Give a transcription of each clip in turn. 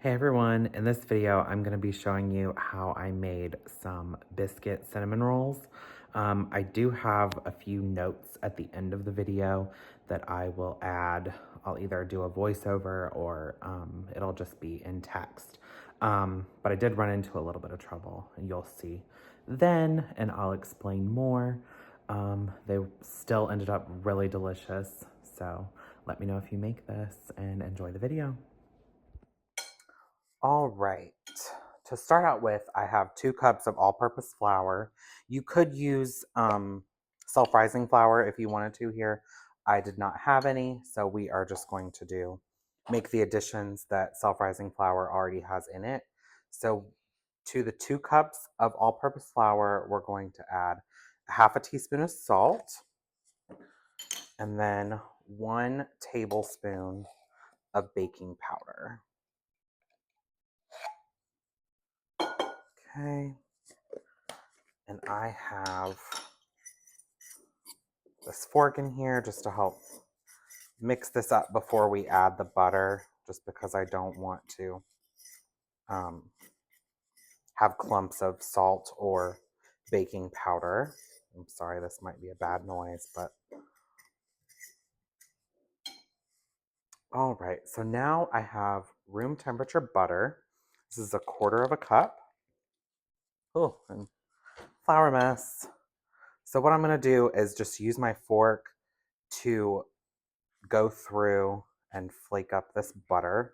Hey everyone, in this video I'm going to be showing you how I made some biscuit cinnamon rolls. I do have a few notes at the end of the video that I will add. I'll either do a voiceover or it'll just be in text. But I did run into a little bit of trouble and you'll see then, and I'll explain more. They still ended up really delicious, so let me know if you make this and enjoy the video. All right, to start out with, I have 2 cups of all-purpose flour. You could use self-rising flour if you wanted to here. I did not have any, so we are just going to make the additions that self-rising flour already has in it. So to the 2 cups of all-purpose flour, we're going to add half a teaspoon of salt and then 1 tablespoon of baking powder. Okay, and I have this fork in here just to help mix this up before we add the butter, just because I don't want to have clumps of salt or baking powder. I'm sorry, this might be a bad noise, but all right, so now I have room temperature butter. This is 1/4 cup. Oh, and flour mess. So what I'm going to do is just use my fork to go through and flake up this butter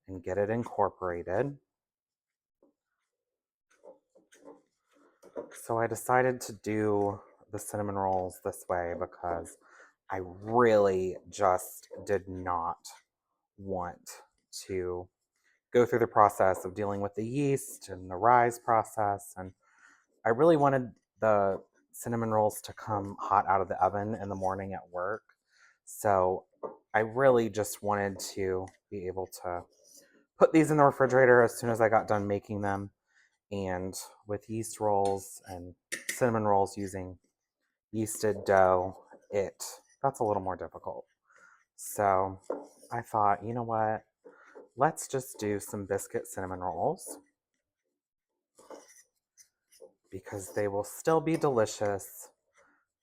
and get it incorporated. So I decided to do the cinnamon rolls this way because I really just did not want to go through the process of dealing with the yeast and the rise process. And I really wanted the cinnamon rolls to come hot out of the oven in the morning at work. So I really just wanted to be able to put these in the refrigerator as soon as I got done making them. And with yeast rolls and cinnamon rolls using yeasted dough, that's a little more difficult. So I thought, you know what? Let's just do some biscuit cinnamon rolls because they will still be delicious,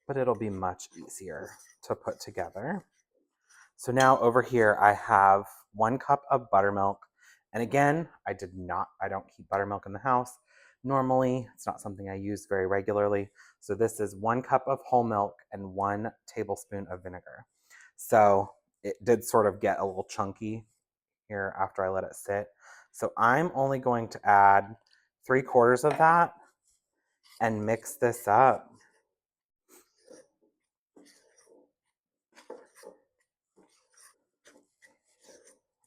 but it'll be much easier to put together. So now over here I have 1 cup of buttermilk. And again, I don't keep buttermilk in the house. Normally, it's not something I use very regularly. So this is 1 cup of whole milk and 1 tablespoon of vinegar. So it did sort of get a little chunky here after I let it sit. So I'm only going to add 3/4 of that and mix this up.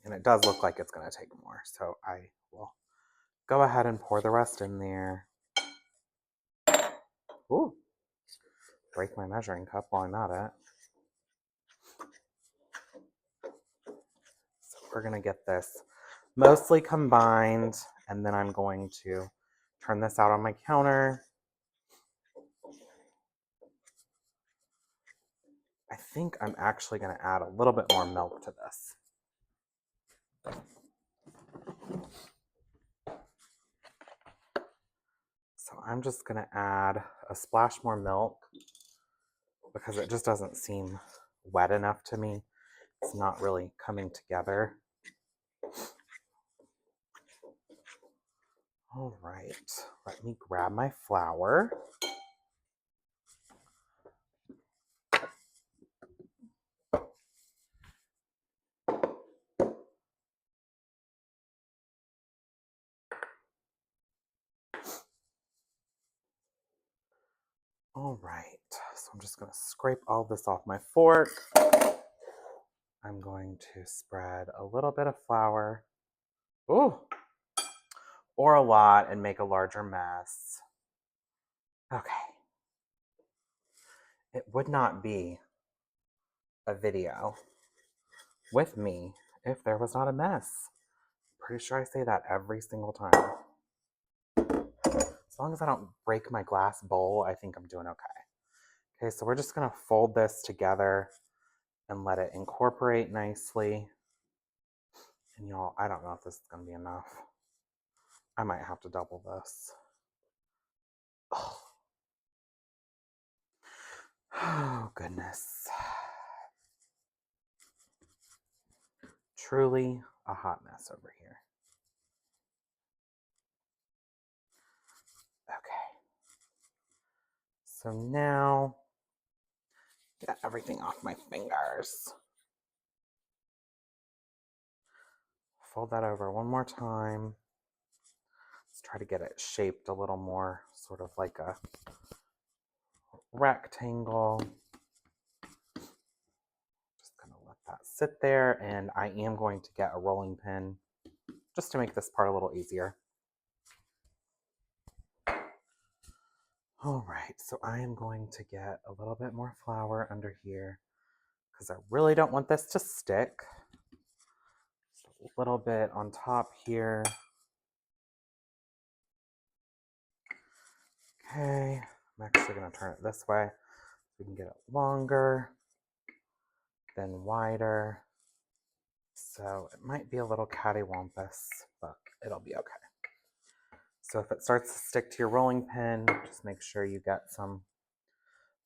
And it does look like it's going to take more. So I will go ahead and pour the rest in there. Ooh, break my measuring cup while I'm at it. So we're going to get this mostly combined, and then I'm going to turn this out on my counter. I think I'm actually going to add a little bit more milk to this. So I'm just going to add a splash more milk because it just doesn't seem wet enough to me. It's not really coming together. All right, let me grab my flour. All right, so I'm just going to scrape all this off my fork. I'm going to spread a little bit of flour. Ooh, or a lot and make a larger mess. Okay. It would not be a video with me if there was not a mess. Pretty sure I say that every single time. As long as I don't break my glass bowl, I think I'm doing okay. Okay, so we're just gonna fold this together and let it incorporate nicely And y'all, I don't know if this is going to be enough. I might have to double this. Oh, goodness. Truly a hot mess over here. Okay. So now, get everything off my fingers. Fold that over one more time. Let's try to get it shaped a little more, sort of like a rectangle. Just gonna let that sit there, and I am going to get a rolling pin just to make this part a little easier. All right, so I am going to get a little bit more flour under here because I really don't want this to stick. Just a little bit on top here. Okay, I'm actually going to turn it this way so we can get it longer, then wider. So it might be a little cattywampus, but it'll be okay. So if it starts to stick to your rolling pin, just make sure you get some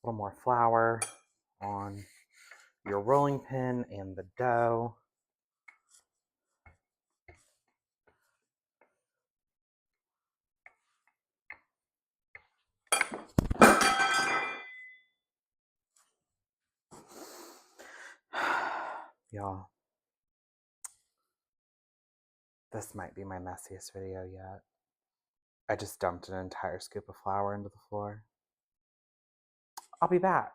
little more flour on your rolling pin and the dough. Y'all, this might be my messiest video yet. I just dumped an entire scoop of flour into the floor. I'll be back.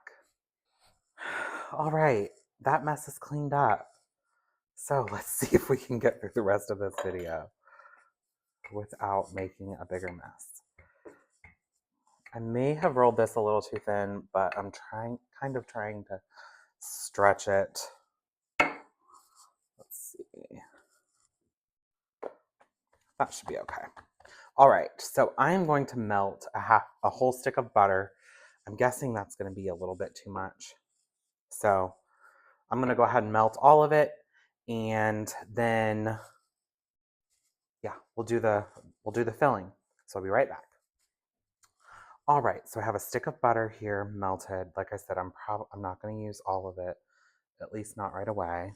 All right, that mess is cleaned up. So let's see if we can get through the rest of this video without making a bigger mess. I may have rolled this a little too thin, but I'm kind of trying to stretch it. Let's see. That should be okay. All right, so I'm going to melt a whole stick of butter. I'm guessing that's going to be a little bit too much. So I'm going to go ahead and melt all of it, and then yeah, we'll do the filling. So I'll be right back. All right, so I have a stick of butter here melted. Like I said, I'm not going to use all of it, at least not right away.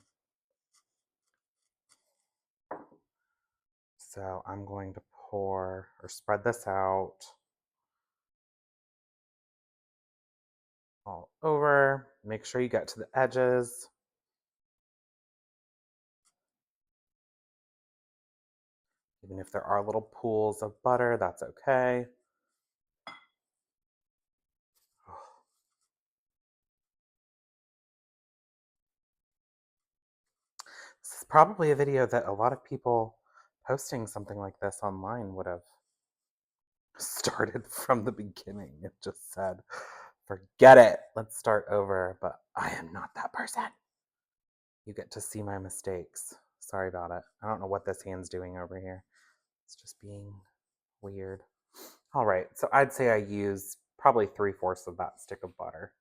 So I'm going to pour or spread this out all over. Make sure you get to the edges. Even if there are little pools of butter, that's okay. This is probably a video that a lot of people posting something like this online would have started from the beginning. It just said, forget it, let's start over. But I am not that person. You get to see my mistakes. Sorry about it. I don't know what this hand's doing over here. It's just being weird. All right, so I'd say I used probably 3/4 of that stick of butter.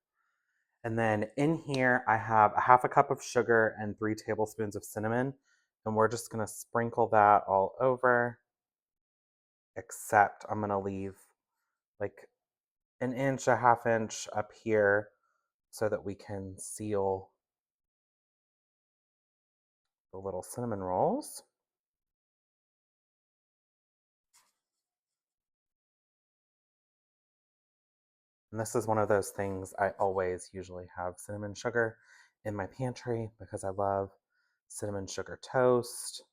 And then in here, I have a half a cup of sugar and 3 tablespoons of cinnamon. And we're just gonna sprinkle that all over, except I'm gonna leave like an inch, a half inch up here so that we can seal the little cinnamon rolls. And this is one of those things I always usually have cinnamon sugar in my pantry because I love cinnamon sugar toast.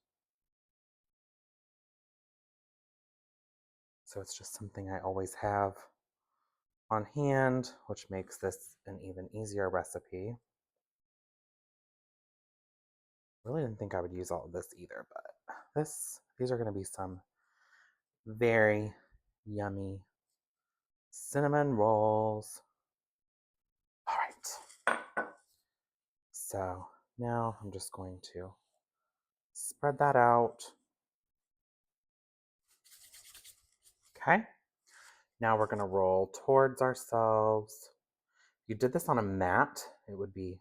So it's just something I always have on hand, which makes this an even easier recipe. Really didn't think I would use all of this either, but these are going to be some very yummy cinnamon rolls. All right. So now I'm just going to spread that out. Okay. Now we're going to roll towards ourselves. If you did this on a mat, it would be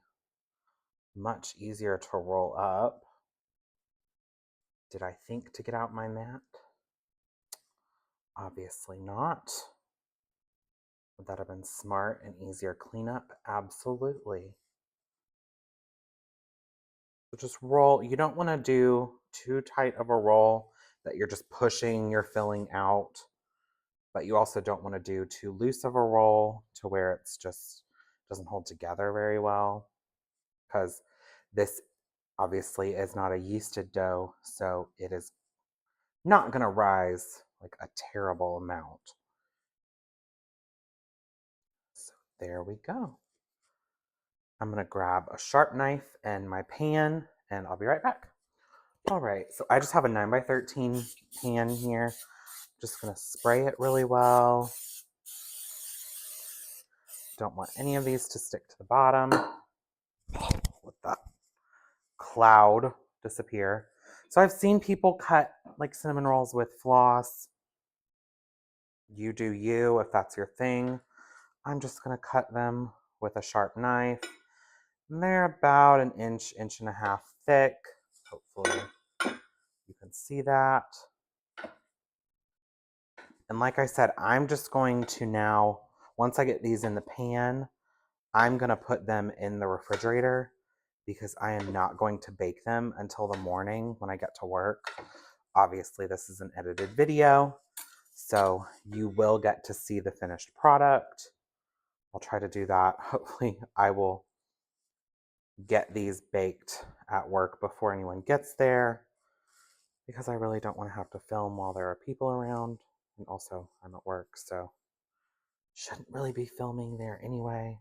much easier to roll up. Did I think to get out my mat? Obviously not. Would that have been smart and easier cleanup? Absolutely. So just roll. You don't want to do too tight of a roll that you're just pushing your filling out, but you also don't want to do too loose of a roll to where it's just doesn't hold together very well, because this obviously is not a yeasted dough, so it is not going to rise like a terrible amount. So there we go. I'm going to grab a sharp knife and my pan, and I'll be right back. All right, so I just have a 9x13 pan here. Just going to spray it really well. Don't want any of these to stick to the bottom. Let that cloud disappear. So I've seen people cut like cinnamon rolls with floss. You do you if that's your thing. I'm just going to cut them with a sharp knife. And they're about an inch, inch and a half thick. Hopefully you can see that. And like I said, I'm just going to now, once I get these in the pan, I'm going to put them in the refrigerator because I am not going to bake them until the morning when I get to work. Obviously, this is an edited video, so you will get to see the finished product. I'll try to do that. Hopefully, I will get these baked at work before anyone gets there because I really don't want to have to film while there are people around. And also, I'm at work, so shouldn't really be filming there anyway.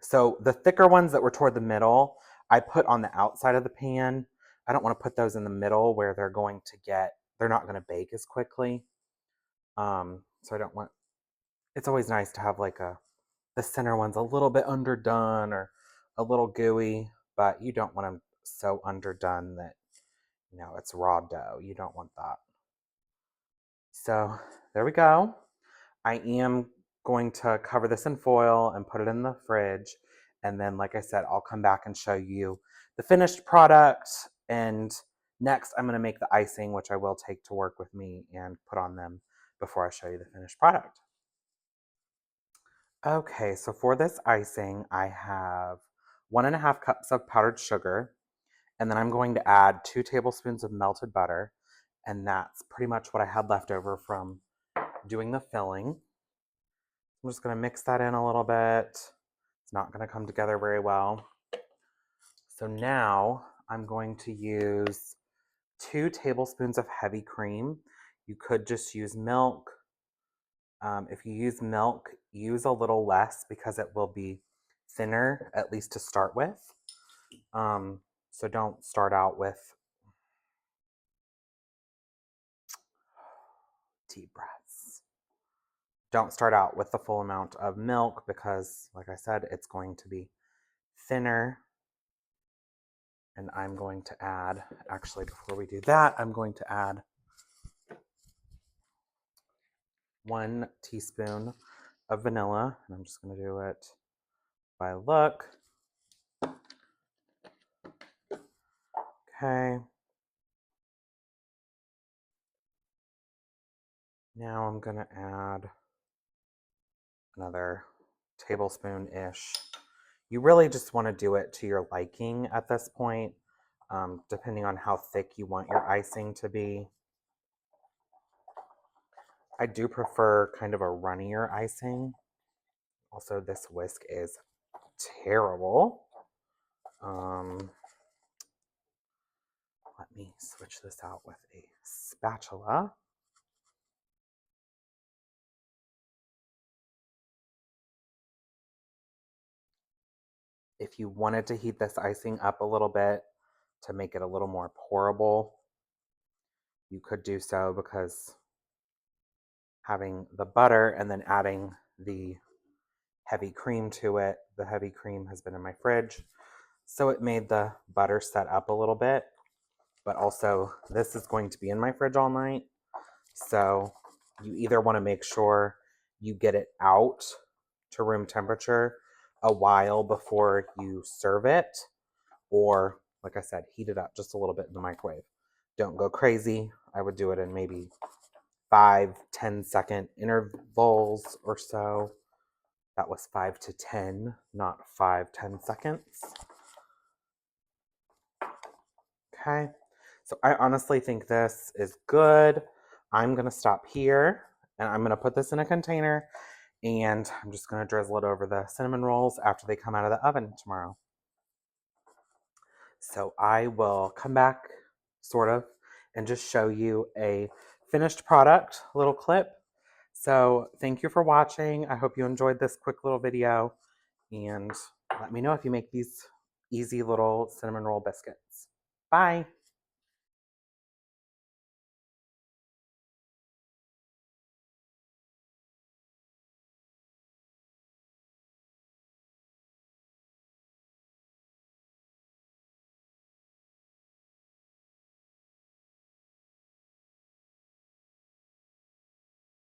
So the thicker ones that were toward the middle, I put on the outside of the pan. I don't want to put those in the middle where they're not going to bake as quickly. So I don't want, it's always nice to have like the center one's a little bit underdone or a little gooey, but you don't want them so underdone that, it's raw dough. You don't want that. So there we go. I am going to cover this in foil and put it in the fridge. And then, like I said, I'll come back and show you the finished product. And next, I'm going to make the icing, which I will take to work with me and put on them before I show you the finished product. Okay, so for this icing, I have 1.5 cups of powdered sugar. And then I'm going to add 2 tablespoons of melted butter. And that's pretty much what I had left over from doing the filling. I'm just going to mix that in a little bit. It's not going to come together very well. So now I'm going to use 2 tablespoons of heavy cream. You could just use milk. If you use milk, use a little less because it will be thinner, at least to start with. So don't start out with deep breaths. Don't start out with the full amount of milk because, like I said, it's going to be thinner. And I'm going to add, actually, before we do that, I'm going to add 1 teaspoon of vanilla. And I'm just going to do it by look. Okay. Now I'm going to add another tablespoon-ish. You really just want to do it to your liking at this point, depending on how thick you want your icing to be. I do prefer kind of a runnier icing. Also, this whisk is terrible. Let me switch this out with a spatula. If you wanted to heat this icing up a little bit to make it a little more pourable, you could do so, because having the butter and then adding the heavy cream to it, the heavy cream has been in my fridge, so it made the butter set up a little bit. But also, this is going to be in my fridge all night, so you either want to make sure you get it out to room temperature a while before you serve it, or like I said, heat it up just a little bit in the microwave. Don't go crazy. I would do it in maybe 5-10 second intervals or so. That was 5 to 10, not 5-10 seconds. Okay, so I honestly think this is good. I'm gonna stop here and I'm gonna put this in a container and I'm just gonna drizzle it over the cinnamon rolls after they come out of the oven tomorrow. So I will come back, sort of, and just show you a finished product, little clip. So thank you for watching. I hope you enjoyed this quick little video, and let me know if you make these easy little cinnamon roll biscuits. Bye.